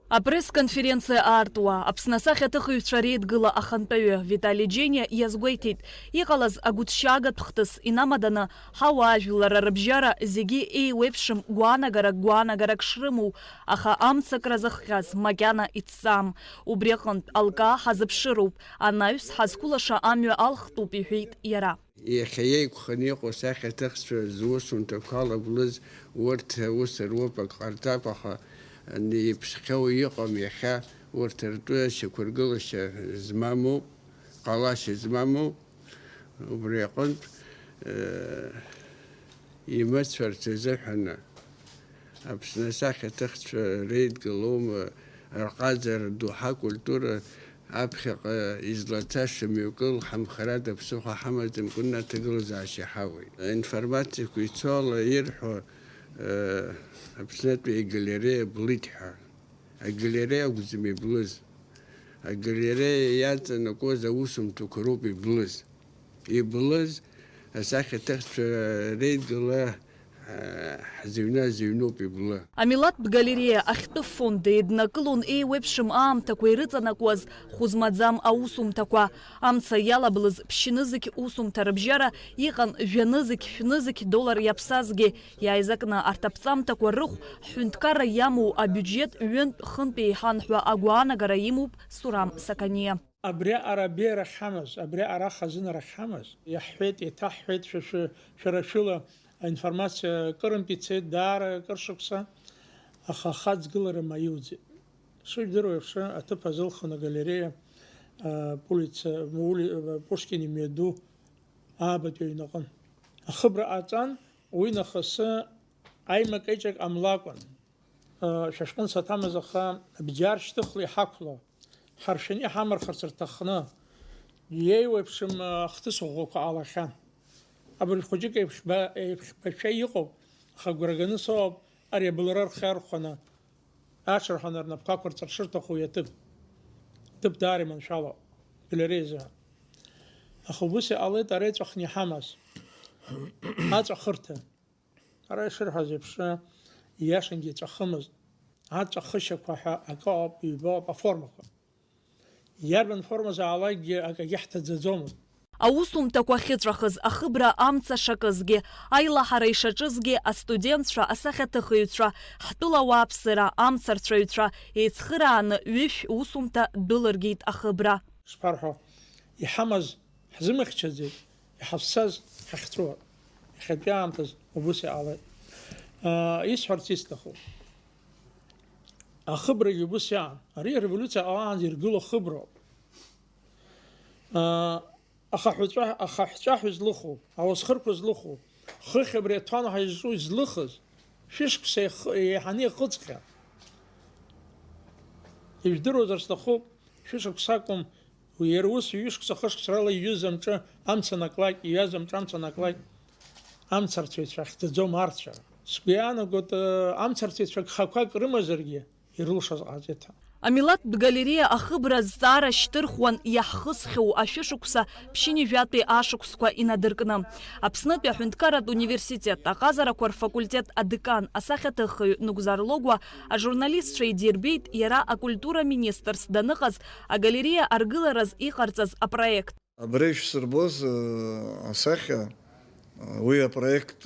Апресс-конференция аартуа Аԥсны асахьаҭыхыҩцәа реидгыла ахантәаҩы Виталий Џьениа иазгәеиҭеит, иҟалаз агәыҭшьаагатә хҭыс инамаданы ҳауаажәлар рыбжьара зегьы еиуеиԥшым гәаанагарак шрымоу, аха амцакра зыхҟьаз макьана иццам. Убри аҟнытә алкаа ҳазыԥшыроуп, анаҩс ҳазқәылаша амҩа алхтәуп, иҳәеит иара. Иахьа еиқәханы иҟоу асахьаҭыхцәа зусумҭақәа алаблыз урҭ ус руп, ак ҟарҵап, аха иԥсхьоу иҟам иахьа урҭ ртәы шьақәыргылашьа змамоу, ҟалашьа змамоу, убри аҟнытә имыцәарц азыҳәаны Аԥсны асахьаҭыхцәа реидгылоума рҟазара ду ҳакультура аԥхьаҟа излацаша мҩакы лҳамхарада ԥсыхәа ҳамаӡамкәа аҭагылазаашьа ҳауеит. Информациақәа ицо ала ирҳәо Аԥснытәи агалереиа блит ҳәа. Агалереиа акәӡам иблыз. Агалереиа иаҵанакуаз аусумҭақәа роуп иблыз. Иблыз асахьаҭыхцәа реидгыла ҳзыҩназ зыҩноуп ибла. Амилаҭтә галереиа ахьтәы фонд еиднакылон еиуеиԥшым аамҭақәа ирыҵанакуаз хәызмаӡам аусумҭақәа. Амца иалаблыз ԥшьнызықь усумҭа рыбжьара иҟан $100-200 доллар иаԥсазгьы. Иааизакны арҭ аԥҵамҭақәа рыхә ҳҳәынҭқарра иамоу абиуџьет ҩынтә хынтә еиҳан ҳәа агәаанагара имоуп Сурам Саканиа. Абри арабеиара ахьҳамаз, абри ара хазынара ахьҳамаз, иаҳҳәеит, еиҭаҳҳәеит шәара шәыла аинформациа кырынтә ицеит, даара кыр шықәса, аха ахаҵгылара маиуӡеит. Шыжәдыруа еиԥш аҭыԥ азылхын агалереиа Пушкин имҩаду аабатәи аҩнаҟын. Ахыбра ҟаҵан, уи нахысы аимак-аиҿак ҟамлакәан. Шәышҟәын саҭамыз аха абџьар шьҭыхла иҳақәла, ҳаршәаны иҳамырхырц рҭахны, иеиуеиԥшым ахҭыс ӷәӷәақәа ҟалахьан. Абри хәыҷык еиԥшәа иҟоуп, аха гәырганы соуп, ари абылра рхьархәаны, аҽырҳаны рнапқәа ықәырҵар шырҭаху иаҭыԥ. Ҭыԥ даара иманшәалоуп, галереиа азыҳәан. Аха убыс иҟалеит ара иҵәахны иҳамаз, аҵәахырҭа. Ара ишырҳәаз еиԥш ииашангьы иҵәахымызт, аҵәахышьақәа ҳәа акы ауп, ҩбоуп аформақәа. Иарбан форма заалакгьы акагьы ҳҭаӡаӡомызт. Аусумҭақәа ахьыҵәахыз, ахыбра амца шакызгьы, аилаҳара ишаҿызгьы астудентцәа, асахьаҭыхыҩцәа, ҳтәыла ауааԥсыра, амцарцәаҩцәа еицхырааны ҩышә усумҭа дәылыргеит ахыбра. Шԥарҳәо, иҳамаз ҳзымыхьчаӡеит, иҳафсаз ҳахьҵәуа, иахьатәи аамҭаз убыс иҟалеит. Исҳәарц исҭаху, ахыбрагьы убыс иаан, ари ареволиуциа ҟалаанӡа иргыло хыброуп. Ахаҳәҵәаҳәа злыху, ауасхырқәа злыху, хыхь абри аҭәанаҳа изҿу излыхыз, шәышықәса еиҳаны иахыҵхьа. Ижәдыруазар сҭахуп, шәышықәса акәым, иара ус ҩышықәса хышықәса рыла иҩыз амҿы амца наклак, иҩаз амҿы амца наклак, амцарцәаҩцәа ахьҭаӡом арцәа. Сгәы иаанагоит амцарцәаҩцәа гхақәак рымазаргьы ирылшаз ҟаҵеит. Амилаҭтә галереиа ахыбра зҵаара шьҭырхуан иаҳхысхьоу ашәышықәса ԥшьынҩажәатәи ашықәсқәа инадыркны. Аԥснытәи аҳәынҭқарратә университет аҟазарақәа рфакультет адекан асахьаҭыхыҩ Нугзар Логәа ажурналистцәа идирбеит иара акультура министрс даныҟаз агалереиа аргылараз иҟарҵаз апроект. Абри ишсырбоз асахьа, уи апроект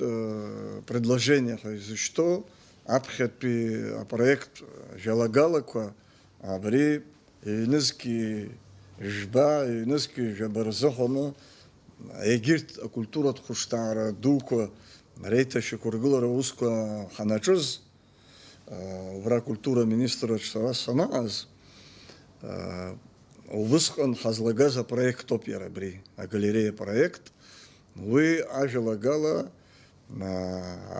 предложениаха изышьҭоу аԥхьатәи апроект жәалагалақәа абри иҩнызқьи жәба, иҩнызқьи жәаба рзыҳәаны егьырҭ акультуратә хәышҭаара дуқәа реиҭашьақәыргылара аусқәа ҳанаҿыз, убра акультура министраҿ сара санаҟаз, убысҟан ҳазлагаз апроектоуп иара абри, агалереиа проект. Уи ажәалагала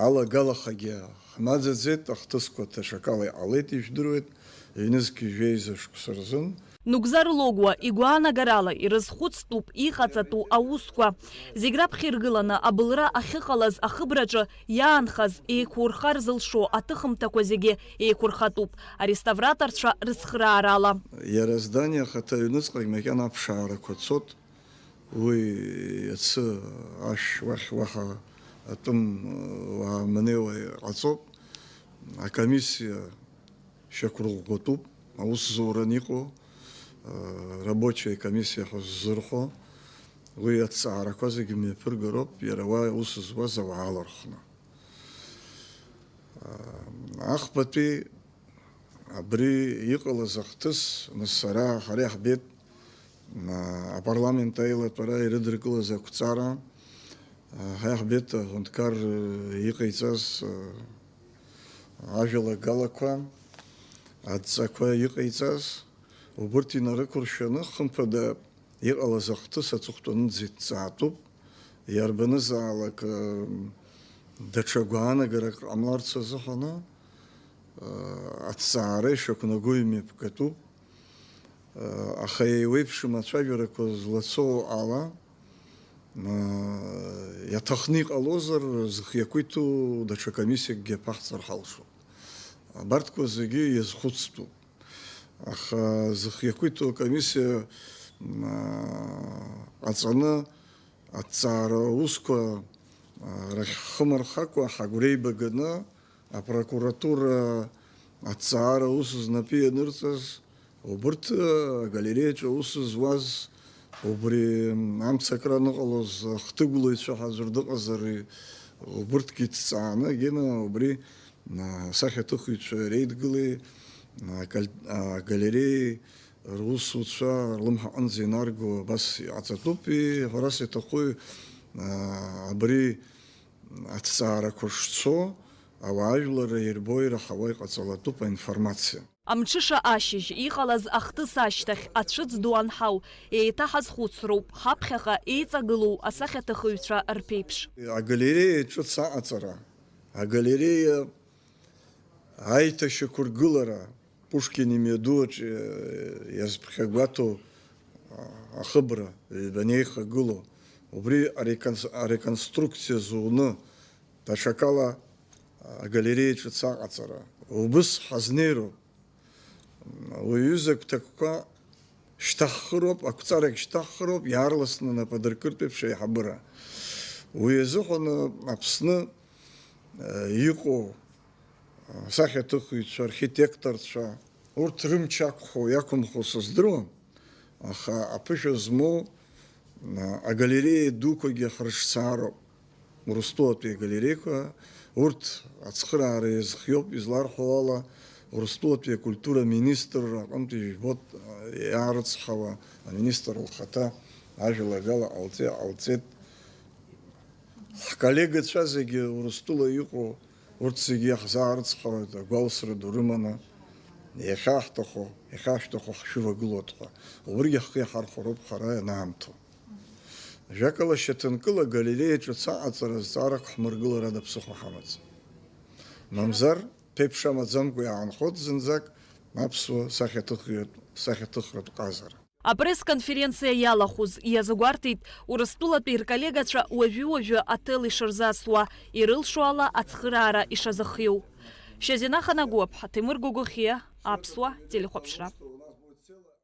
алагалахагьы ҳмаӡаӡеит, ахҭысқәа ҭашакала иҟалеит, ижәдыруеит, иҩнызқьи жәеиза шықәса рзын. Нугзар Логәа игәаанагарала ирызхәыцтәуп иҟаҵатәу аусқәа. Зегь раԥхьа иргыланы абылра ахьыҟалаз ахыбраҿы иаанхаз еиқәурхар зылшо аҭыхымҭақәа зегьы еиқәырхатәуп ареставраторцәа рыцхыраарала. Иара здание ахаҭа аҩныҵҟагь макьана аԥшаарақәа цот, уи иацы ашә уахь уаҳа атәым уааманеиуа иҟаҵоуп. Акомиссиа шьақәырӷәӷәатәуп, аусзууран иҟоу, рабочая комиссиа ҳәа ззырхо, уи аҭҵаарақәа зегьы мҩаԥыргароуп, иара уа аус зуаз ауаа рҟны. Ахԥатәи абри иҟалаз ахҭыс ҳара иаҳбеит апарламент аилатәара ирыдыркылаз ақәҵара, ҳаиаҳбеит аҳәынҭқар иҟаиҵаз ажәалагалақәа, адҵақәа иҟаиҵаз, убырҭ инарықәыршәаны хымԥада иҟалаз ахҭыс аҵыхәтәанынӡа иҭҵаатәуп, иарбанызаалак даҽа гәаанагарак ҟамларц азыҳәаны аҭҵаара ишақәнаго имҩаԥгатәуп, аха еиуеиԥшым ацәажәарақәа злацо ала иаҭахны иҟалозар зыхиақәиҭу даҽа комиссиакгьы аԥаҳҵар ҳалшоит. Абарҭқәа зегьы иазхәыцтәуп. Аха зыхиақәиҭу акомиссиа ҟаҵаны аҭҵаара аусқәа рахь ҳхымырхакәа ҳагәра еибаганы апрокуратура аҭҵаара аус знапы ианырҵаз убырҭ агалереиаҿы аус зуаз убри амцакра аныҟалоз хҭыгәлаҩцәа ҳаӡәыр дыҟазар убырҭгьы иҭҵааны гьына убри асахьаҭыхыҩцәа реидгылеи агалереи русуцәа рлымҳаҟынӡа инарго абас иҟаҵатәуп, ҳәарас иҭаху абри аҭҵаарақәа шцо ауаажәларра ирбо ираҳауа иҟаҵалатәуп аинформациа. Амҽыша ашьыжь иҟалаз ахҭыс ашьҭахь ацәыӡ ду анҳау еиҭаҳазхәыцроуп ҳаԥхьаҟа еиҵагылоу асахьаҭыхыҩцәа рԥеиԥш. Агалереиа ҿыц аҟаҵара, агалереиа аиҭашьақәыргылара, Пушкин имҩадуаҿ иазԥхьагәаҭоу ахыбра ҩбанеихагыло, убри ареконструкциа зуны даҽакала агалереиа ҿыц аҟаҵара, убыс ҳазнеироуп. Уаҩыза агәҭакқәа шьҭаҳхыроуп, ақәҵарак шьҭаҳхыроуп, иаарласны нападыркыртә еиԥш аиҳабыра. Уи азыҳәаны Аԥсны иҟоу асахьаҭыхыҩцәа, архитекторцәа, урҭ рымч ақәхо иақәымхо сыздыруам, аха аԥышәа змоу агалереиа дуқәагьы ҳрыҿцаароуп. Урыстәылатәи агалереиқәа, урҭ ацхыраара иазхиоуп, изларҳәо ала Урыстәылатәи акультура министр аҟынтә ижәбоит иаарыцҳауа аминистр лхаҭа ажәалагала ҟалҵеит. Ҳколлегацәа зегьы Урыстәыла иҟоу урҭ зегьы иаҳзаарыцҳауеит агәалсра ду рыманы иахьаҳҭаху ҳшәывагылоит ҳәа. Убригьы ҳхы иаҳархәароуп ҳара ианаамҭоу. Ажәакала шьаҭанкыла агалереиа ҿыц аҟаҵара зҵаарак ҳмыргылар ада ԥсыхәа ҳамаӡам. Мамзар ԥеиԥш амаӡамкәа иаанхоит зынӡак аԥсуа сахьаҭыхратә ҟазара. Апресс-конференциа иалахәыз иазгәарҭеит Урыстәылатәи рколлегацәа уажәы-уажәы аҭел ишырзасуа, ирылшо ала ацхыраара ишазыхиоу. Шьазина Ханагәыԥҳа, Тимур Гәыгәхиа, Аԥсуа телехәаԥшра.